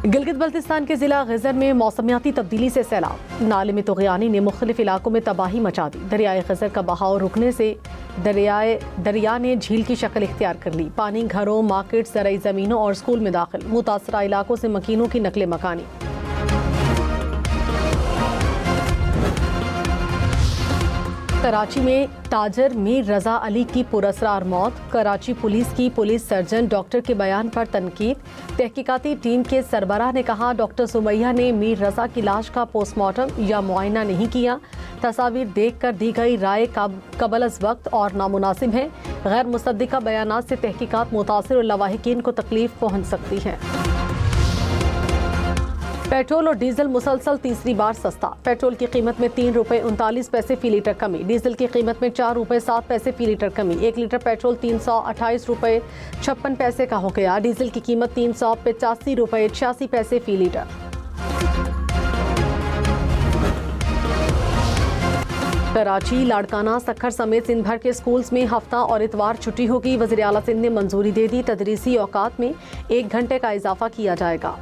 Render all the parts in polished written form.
गिलगित बल्तिस्तान के जिला गजर में मौसमियाती तब्दीली से सैलाब। नाले में तुग़यानी ने मुख्तलिफ इलाकों में तबाही मचा दी। दरियाए गजर का बहाव रुकने से दरिया ने झील की शक्ल इख्तियार कर ली। पानी घरों, मार्केट, ज़राई ज़मीनों और स्कूल में दाखिल। मुतासरा इलाकों से मकीनों की नकले मकानी। कराची में ताजर मीर रजा अली की पुरअसरार मौत। कराची पुलिस की पुलिस सर्जन डॉक्टर के बयान पर तनकीद। तहकीकाती टीम के सरबराह ने कहा, डॉक्टर सुमैया ने मीर रजा की लाश का पोस्टमार्टम या मुआयना नहीं किया। तस्वीर देखकर दी गई राय कबल अज़ वक्त और नामुनासिब है। गैर मुसद्दिका बयानात से तहकीकात मुतासिर और लवाहिकीन को तकलीफ पहुँच सकती है। पेट्रोल और डीजल मुसलसल तीसरी बार सस्ता। पेट्रोल की कीमत में 3 रुपये 39 पैसे फी लीटर कमी। डीजल की कीमत में 4 रुपये 7 पैसे फी लीटर कमी। 1 लीटर पेट्रोल 328 रुपये 56 पैसे का हो गया। डीजल की कीमत 385 रुपये 86 पैसे फी लीटर। कराची, लाड़काना, सखर समेत सिंध भर के स्कूल्स में हफ्ता और इतवार छुट्टी होगी। वज़ीर आला सिंध ने मंजूरी दे दी। तदरीसी औकात में 1 घंटे का इजाफा किया जाएगा।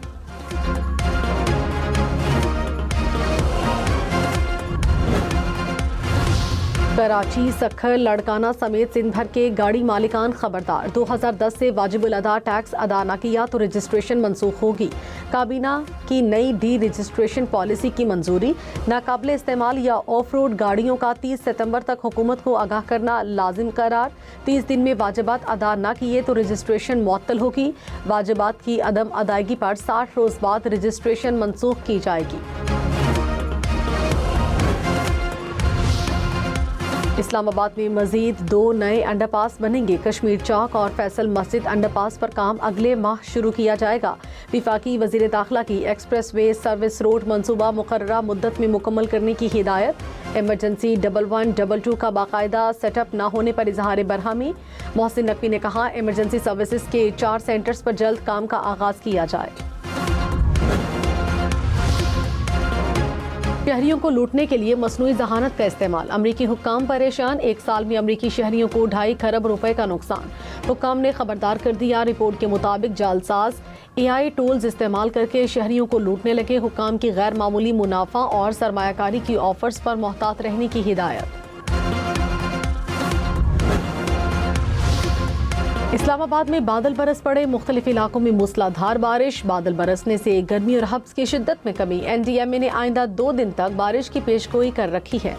कराची, सखर, लड़काना समेत सिंध भर के गाड़ी मालिकान खबरदार। 2010 से वाजिबुल अदा टैक्स अदा न किया तो रजिस्ट्रेशन मनसूख होगी। काबीना की नई डी रजिस्ट्रेशन पॉलिसी की मंजूरी। नाकाबिले इस्तेमाल या ऑफ रोड गाड़ियों का 30 सितंबर तक हुकूमत को आगाह करना लाजिम करार। 30 दिन में वाजिबात अदा न किए तो रजिस्ट्रेशन मुअत्तल होगी। वाजिबात की अदम अदायगी पर 60 रोज बाद रजिस्ट्रेशन मनसूख की जाएगी। इस्लामाबाद में मजीद 2 नए अंडरपास बनेंगे। कश्मीर चौक और फैसल मस्जिद अंडरपास पर काम अगले माह शुरू किया जाएगा। विफाकी वजीर दाखिला की एक्सप्रेस वे सर्विस रोड मंसूबा मुकर्ररा मुद्दत में मुकम्मल करने की हिदायत। इमरजेंसी 1122 का बाकायदा सेटअप न होने पर इजहार बरहमी। मोहसिन नकवी ने कहा, इमरजेंसी सर्विसेज के 4 सेंटर्स पर जल्द काम का आगाज किया जाए। शहरियों को लूटने के लिए मसनूई जहानत का इस्तेमाल। अमरीकी हुक्काम परेशान। 1 साल में अमरीकी शहरियों को 2.5 खरब रुपए का नुकसान। हुक्काम ने खबरदार कर दिया। रिपोर्ट के मुताबिक जालसाज AI टूल्स इस्तेमाल करके शहरियों को लूटने लगे। हुक्काम की गैर मामूली मुनाफा और सरमायाकारी की ऑफर्स पर मोहतात रहने की हिदायत। इस्लामाबाद में बादल बरस पड़े। मुख्तलिफ इलाकों में मूसलाधार बारिश। बादल बरसने से गर्मी और हब्स की शिद्दत में कमी। NDMA ने आइंदा 2 दिन तक बारिश की पेशगोई कर रखी है।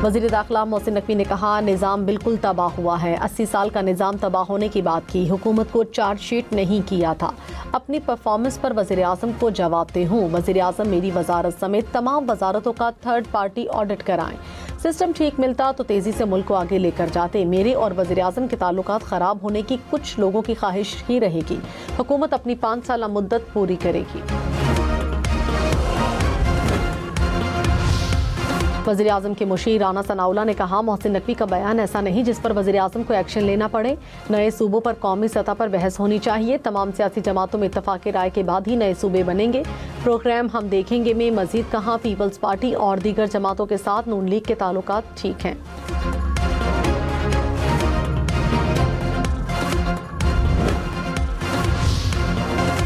वज़ीर दाखिला मोहसिन नकवी ने कहा, निज़ाम बिल्कुल तबाह हुआ है। 80 साल का निज़ाम तबाह होने की बात की। हुकूमत को चार्जशीट नहीं किया था। अपनी परफॉर्मेंस पर वज़ीर आज़म को जवाबदेह हूँ। वज़ीर आज़म मेरी वजारत समेत तमाम वजारतों का थर्ड पार्टी ऑडिट कराएं। सिस्टम ठीक मिलता तो तेजी से मुल्क को आगे लेकर जाते। मेरे और वज़ीर आज़म के ताल्लुकात ख़राब होने की कुछ लोगों की ख्वाहिश ही रहेगी। हुकूमत अपनी 5 साल मुद्दत पूरी करेगी। वज़ीर आज़म के मुशीर राना सनाउल्लाह ने कहा, मोहसिन नकवी का बयान ऐसा नहीं जिस पर वज़ीर आज़म को एक्शन लेना पड़े। नए सूबों पर कौमी सतह पर बहस होनी चाहिए। तमाम सियासी जमातों में इत्तफाक़ राय के बाद ही नए सूबे बनेंगे। प्रोग्राम हम देखेंगे में मजीद कहा, पीपल्स पार्टी और दीगर जमातों के साथ नून लीग के ताल्लुकात ठीक हैं।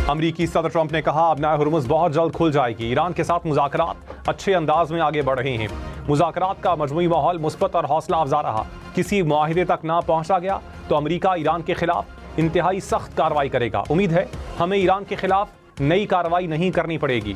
अमरीकी सदर ट्रंप ने कहा, अब नाए हुर्मुज़ बहुत जल्द खुल जाएगी। ईरान के साथ मुज़ाकरात अच्छे अंदाज में आगे बढ़ रहे हैं। मुज़ाकरात का मजमूई माहौल मुस्बत और हौसला अफजा रहा। किसी मुआहिदे तक ना पहुंचा गया तो अमरीका ईरान के खिलाफ इंतहाई सख्त कार्रवाई करेगा। उम्मीद है हमें ईरान के खिलाफ नई कार्रवाई नहीं करनी पड़ेगी।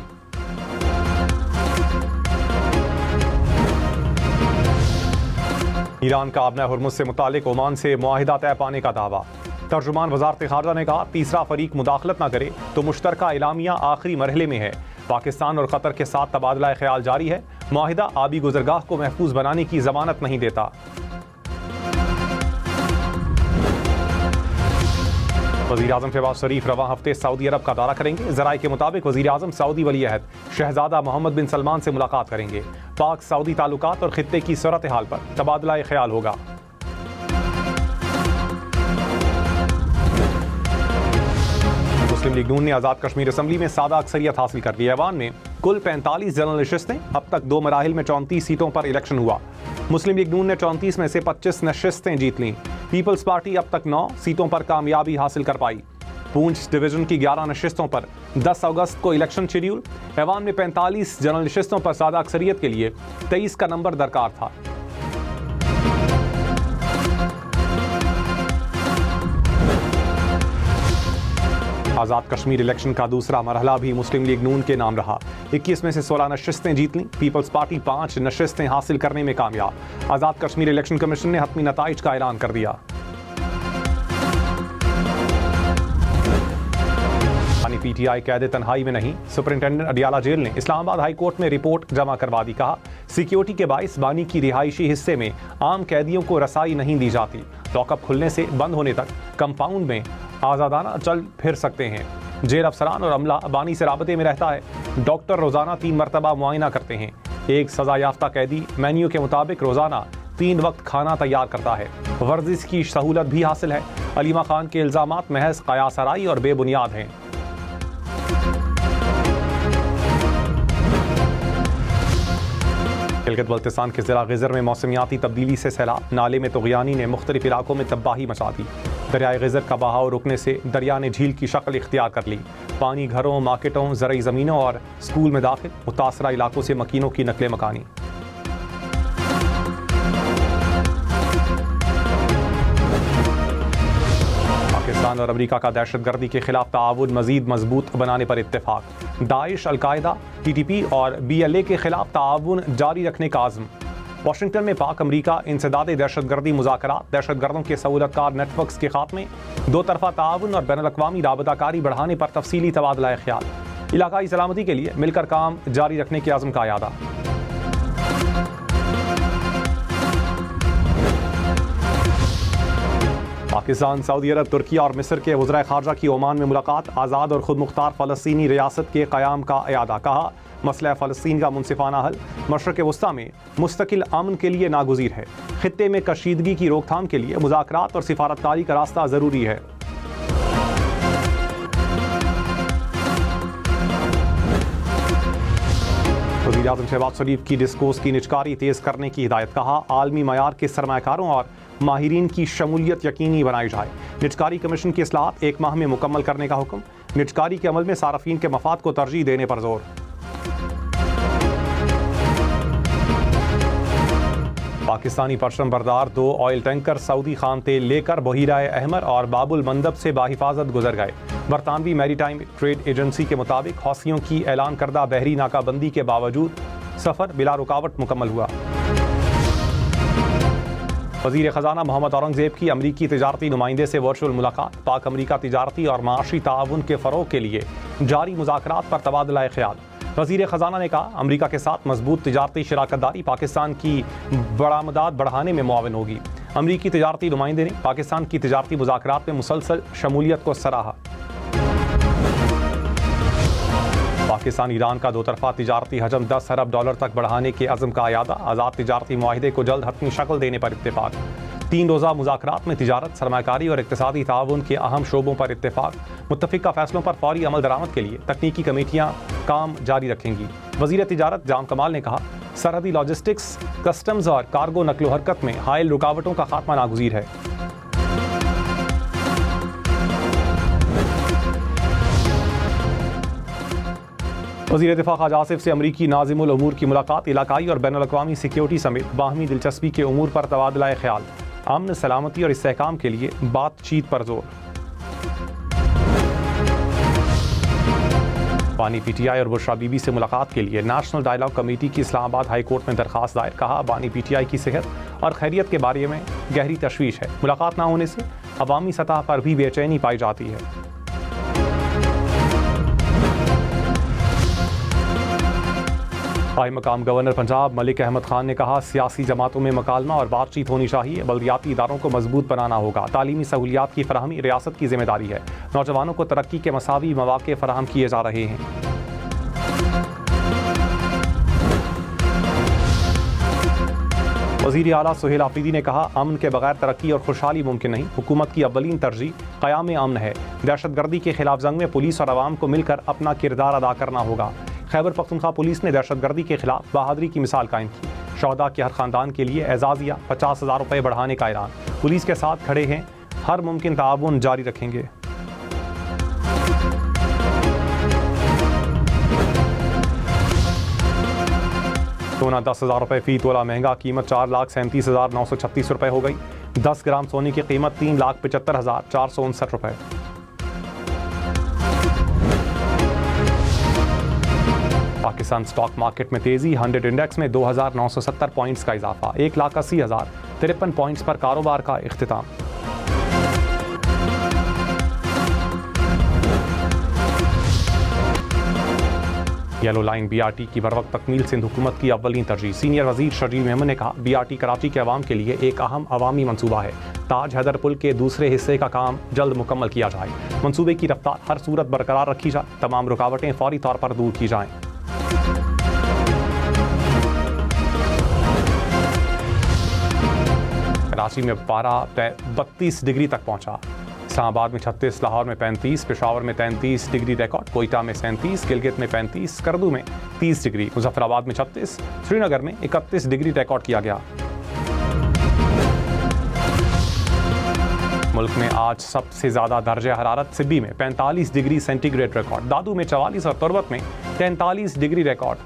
ईरान का अब नाए हुर्मुज़ से मुतालिक ओमान से मुआहिदा तय पाने का दावा। तर्जुमान वज़ारत ख़ारजा ने कहा, तीसरा फरीक मुदाखलत न करे तो मुश्तरका एलामिया आखिरी मरहले में है। पाकिस्तान और क़तर के साथ तबादला ख्याल जारी है। मुआहिदा आबी गुज़रगाह को महफूज बनाने की ज़मानत नहीं देता। वज़ीर आज़म शहबाज शरीफ रवां हफ्ते सऊदी अरब का दौरा करेंगे। ज़राए के मुताबिक वज़ीर आज़म सऊदी वली अहद शहजादा मोहम्मद बिन सलमान से मुलाकात करेंगे। पाक सऊदी ताल्लुकात और खित्ते की सूरत हाल पर तबादला ख्याल होगा। मुस्लिम लीग नून ने आज़ाद कश्मीर असम्बली में सादा अक्सरियत हासिल कर ली। ऐवान में कुल 45 जनरल नशिस्तें। अब तक 2 मराहिल में 34 सीटों पर इलेक्शन हुआ। मुस्लिम लीग नून ने 34 में से 25 नशिस्तें जीत लीं। पीपल्स पार्टी अब तक 9 सीटों पर कामयाबी हासिल कर पाई। पूंछ डिवीजन की 11 नशिस्तों पर 10 अगस्त को इलेक्शन शेड्यूल। ऐवान में 45 जनरल नशिस्तों पर सादा अक्सरियत के लिए 23 का नंबर दरकार था। आज़ाद कश्मीर इलेक्शन का दूसरा मरहला भी मुस्लिम लीग नून के नाम रहा। 21 में से 16 नशिस्तें जीत लीं। पीपल्स पार्टी 5 नशिस्तें हासिल करने में कामयाब। आज़ाद कश्मीर इलेक्शन कमीशन ने हतमी नताइज का ऐलान कर दिया। पीटीआई कैद तन्हाई में नहीं, सुपरिंटेंडेंट अडियाला जेल ने इस्लामाबाद हाई कोर्ट में रिपोर्ट जमा करवा दी। कहा, सिक्योरिटी के बाइस बानी की रिहायशी हिस्से में आम कैदियों को रसाई नहीं दी जाती। लॉकअप खुलने से बंद होने तक कंपाउंड में आज़ादाना चल फिर सकते हैं। जेल अफसरान और अमला बानी से राबते में रहता है। डॉक्टर रोजाना 3 मरतबा मुआयना करते हैं। एक सजा याफ्ता कैदी मेन्यू के मुताबिक रोजाना 3 वक्त खाना तैयार करता है। वर्जिश की सहूलत भी हासिल है। अलीमा खान के इल्जामात महज कयासराई और बेबुनियाद हैं। गिलगित बल्तिस्तान के जिला गिजर में मौसमियाती तब्दीली से सैलाब। नाले में तुग़यानी ने मुख्तलिफ इलाकों में तबाही मचा दी। दरियाए गिजर का बहाव रुकने से दरिया ने झील की शक्ल इख्तियार कर ली। पानी घरों, मार्केटों, ज़रई ज़मीनों और स्कूल में दाखिल। मुतासरा इलाकों से मकीनों की नकले मकानी। पाकिस्तान और अमेरिका का दहशतगर्दी के खिलाफ ताआवुन मजीद मजबूत बनाने पर इत्तेफाक। दाइश, अलकायदा, टीटीपी और BLA के खिलाफ ताआवुन जारी रखने का आज़म। वाशिंगटन में पाक अमेरिका इंसदादे दहशतगर्दी मुज़ाकरात, दहशतगर्दों के सहूलतकार नेटवर्क्स के खात्मे, दो तरफा ताआवुन और बैनुल-अक़वामी राबताकारी बढ़ाने पर तफसीली तबादला ख्याल। इलाकाई सलामती के लिए मिलकर काम जारी रखने के आज़म का यादा। पाकिस्तान, सऊदी अरब, तुर्की और मिस्र के वज़राए ख़ारजा की ओमान में मुलाकात। आज़ाद और खुद मुख्तार फ़लस्तीनी रियासत के क़याम का इरादा। कहा, मसला फ़लस्तीन का मुनसिफ़ाना हल मशरक़ वस्ता में मुस्तकिल अमन के लिए नागुज़ीर है। ख़ित्ते में कशीदगी की रोकथाम के लिए मुज़ाकरात और सिफारतकारी का रास्ता ज़रूरी है। वज़ीर-ए-आज़म शहबाज शरीफ की डिस्कोर्स की निचकारी तेज़ करने की हिदायत। कहा, आलमी मयार के सरमाकारों और माहिरीन की शमूलियत यकीनी बनाई जाए। निचकारी कमीशन की इस्लाहत 1 माह में मुकम्मल करने का हुक्म। निचकारी के अमल में सारफीन के मफाद को तरजीह देने पर जोर। पाकिस्तानी परचम बरदार 2 ऑयल टैंकर सऊदी खाम तेल लेकर बहीराए अहमर और बाबुल मंदब से बाहिफाजत गुजर गए। बरतानवी मैरीटाइम ट्रेड एजेंसी के मुताबिक हौसियों की ऐलान करदा बहरी नाकाबंदी के बावजूद सफ़र बिला रुकावट मुकम्मल हुआ। वज़ीर ख़जाना मोहम्मद औरंगज़ेब की अमरीकी तिजारती नुमाइंदे से वर्चुअल मुलाकात। पाक अमरीका तिजारती और माशी ताउन के फ़रोग़ के लिए जारी मुज़ाकरात पर तबादला ख्याल। वज़ीर ख़जाना ने कहा, अमरीका के साथ मजबूत तिजारती शराकतदारी पाकिस्तान की बरामदात बढ़ाने में मुआविन होगी। अमरीकी तिजारती नुमाइंदे ने पाकिस्तान की तिजारती मुज़ाकरात में मुसलसल शमूलियत को सराहा। पाकिस्तान ईरान का 2 तरफा तिजारती हजम $10 अरब तक बढ़ाने के अज़म का अयादा। आज़ाद तिजारती मुआहिदे को जल्द हतमी शक्ल देने पर इत्तेफाक। 3 रोज़ा मुज़ाकरात में तिजारत, सरमाकारी और इक़्तिसादी ताउन के अहम शोबों पर इत्तेफाक। मुत्तफ़िक़ा फ़ैसलों पर फौरी अमल दरामद के लिए तकनीकी कमेटियाँ काम जारी रखेंगी। वज़ीर तिजारत जाम कमाल ने कहा, सरहदी लॉजिस्टिक्स, कस्टम्स और कार्गो नकलो हरकत में हायल रुकावटों का खात्मा नागुज़ीर है। वज़ीर दिफ़ा ख़ाजा आसिफ से अमरीकी नाज़िमुल उमूर की मुलाकात। इलाकाई और बैनुल-अक़वामी सिक्योरिटी समेत बाहमी दिलचस्पी के उमूर पर तबादला ख्याल। अमन, सलामती और इस्तेहकाम के लिए बातचीत पर जोर। बानी PTI और बुशरा बीबी से मुलाकात के लिए नेशनल डायलॉग कमेटी की इस्लामाबाद हाई कोर्ट में दरख्वास्त दायर। कहा, बानी PTI की सेहत और खैरियत के बारे में गहरी तशवीश है। मुलाकात ना होने से अवामी सतह पर भी बेचैनी पाई जाती है। आई मकाम गवर्नर पंजाब मलिक अहमद खान ने कहा, सियासी जमातों में मकालमा और बातचीत होनी चाहिए। बल्दियाती इदारों को मजबूत बनाना होगा। तालीमी सहूलियात की फराहमी रियासत की जिम्मेदारी है। नौजवानों को तरक्की के मसावी मौके फराहम किए जा रहे हैं। वज़ीर आला सुहेल आफरीदी ने कहा, अमन के बगैर तरक्की और खुशहाली मुमकिन नहीं। हुकूमत की अव्वलीन तरजीह क़याम अमन है। दहशतगर्दी के खिलाफ जंग में पुलिस और अवाम को मिलकर अपना किरदार अदा करना होगा। खैबर पख्तूनख्वा पुलिस ने दहशतगर्दी के खिलाफ बहादुरी की मिसाल कायम की। शोहदा के हर खानदान के लिए एजाजिया 50,000 रुपये बढ़ाने का ऐलान। पुलिस के साथ खड़े हैं, हर मुमकिन ताउन जारी रखेंगे। सोना 10,000 रुपये फी तोला महंगा, कीमत 4,37,936 रुपये हो गई। 10 ग्राम सोने की कीमत 3,75,459 रुपये। पाकिस्तान स्टॉक मार्केट में तेजी, 100 इंडेक्स में 2,970 पॉइंट्स का इजाफा, 1,80,053 पॉइंट्स पर कारोबार का इख्तिताम। येलो लाइन BRT की बरवक्त तकमील सिंध हुकूमत की अव्वलीन तरजीह। सीनियर वजीर शर्जील मेमन ने कहा, BRT कराची के अवाम के लिए एक अहम अवामी मंसूबा है। ताज हैदर पुल के दूसरे हिस्से का काम जल्द मुकम्मल किया जाए। मंसूबे की रफ्तार हर सूरत बरकरार रखी जाए, तमाम रुकावटें फौरी तौर पर दूर की जाएं। कराची में पारा 32 डिग्री तक पहुंचा। इस्लामाबाद में 36, लाहौर में 35, पेशावर में 33 डिग्री रिकॉर्ड, कोयटा में 37, गिलगित में 35, करदू में 30 डिग्री, मुजफ्फराबाद में 36, श्रीनगर में 31 डिग्री रिकॉर्ड किया गया। मुल्क में आज सबसे ज्यादा दर्जा हरारत सिब्बी में 45 डिग्री सेंटीग्रेड रिकॉर्ड, दादू में 44 और तुर्बत में 43 डिग्री रिकॉर्ड।